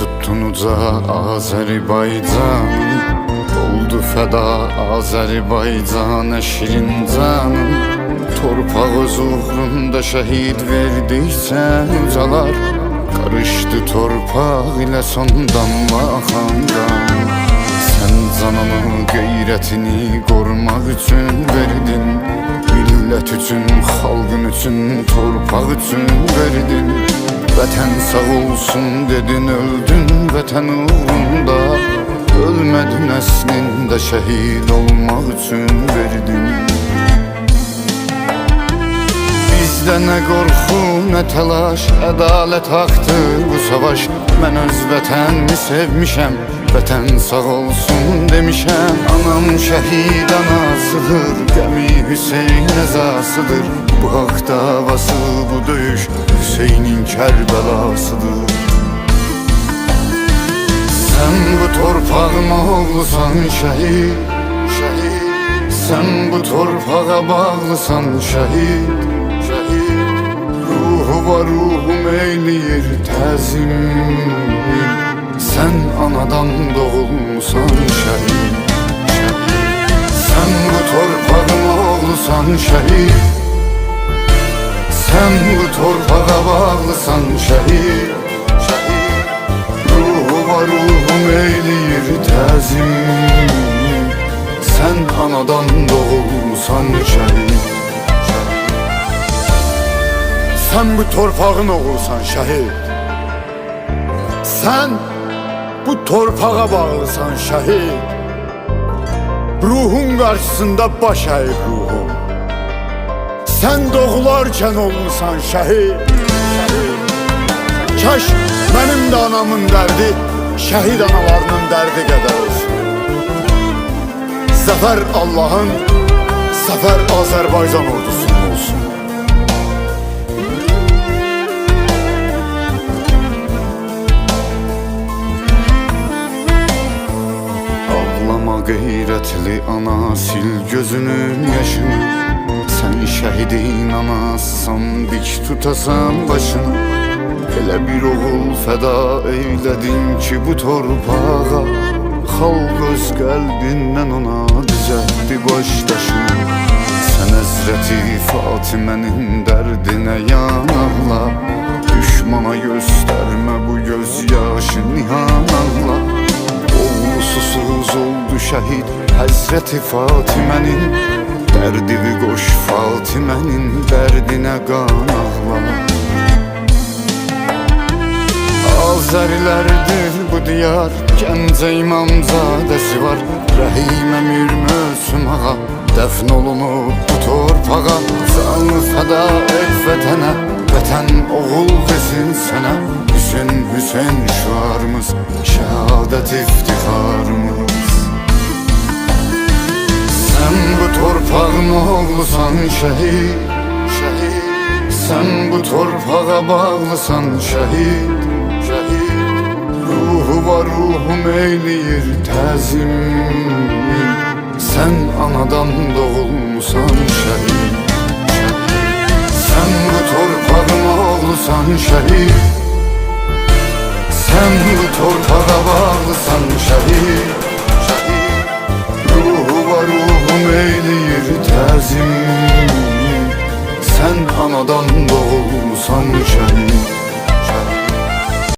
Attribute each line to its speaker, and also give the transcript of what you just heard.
Speaker 1: tuttun uca Azerbaycan, oldu feda Azerbaycan şirin canım. Torpaq öz uğrunda şehit verdiysen ucalar, karıştı torpaq ile sondan baxandan. Sen canını qeyrətini qorumaq üçün verdin, millət üçün, xalqın üçün, torpaq üçün verdin. Vətən sağ olsun dedin, öldün vətən uğrunda. Ölmədin əslində, şəhid olmaq üçün verdin. Bizdə nə qorxu, nə təlaş, ədalət haqdır bu savaş. Mən öz vətənimi sevmişəm, vətən sağ olsun demişəm. Anam şəhid anasıdır, qəmi Hüseyn əzasıdır. Bu haqq davası, bu döyüş Hüseynin Kərbəlasıdır. Sən bu torpağın oğlusan şəhid, şəhid. Sən bu torpağa bağlısan şəhid, şəhid. Ruhu var, ruhum eyləyir təzim. Sən anadan doğulmusan şəhid, şəhid. Sən bu torpağın oğlusan şəhid. Sən bu torpağa bağlısan şəhid, şəhid. Ruhu var, ruhum eyləyir təzim. Sən anadan doğulmusan şəhid, şəhid. Sən bu torpağın oğlusan şəhid. Sən bu torpağa bağlısan şəhid. Ruhun qarşısında baş əyir ruhum. Sən doğularkən olmusan şəhid, şəhid. Kaş mənim də anamın dərdi şəhid analarının dərdi qədər olsun. Zəfər Allah'ın, zəfər Azərbaycan ordusunun olsun. Ağlama qeyrətli ana, sil gözünün yaşını. Sən şəhidin anasısan, dik tutasan başını. Elə bir oğul fəda eylədin ki bu torpağa. Xalq öz qəlbindən ona düzəltdi başdaşını. Sən Həzrəti Fatimənin dərdinə yanarla. Düşmana göstərmə bu göz yaşı nihanarla. Oğlu susuz oldu şəhid Həzrəti Fatimənin. Dərdini qoş Fatimənin dərdinə qan ağla. Azərilərdir bu diyar, Gəncə İmamzadəsi var. Rəhim Əmir Möhsüm ağa dəfn olunub bu torpağa. Canı fəda et vətənə, vətən oğul desin sənə. Hüseyn, Hüseyn şüarımız, şəhadət iftixarımız. Sən bu torpağın oğlusan şəhid, şəhid. Sən bu torpağa bağlısan şəhid, şəhid. Ruhu var, ruhum eyləyir təzim. Sən anadan doğulmusan şəhid, şəhid. Sən bu torpağın oğlusan şəhid. Sən bu torpağa bağlısan şəhid.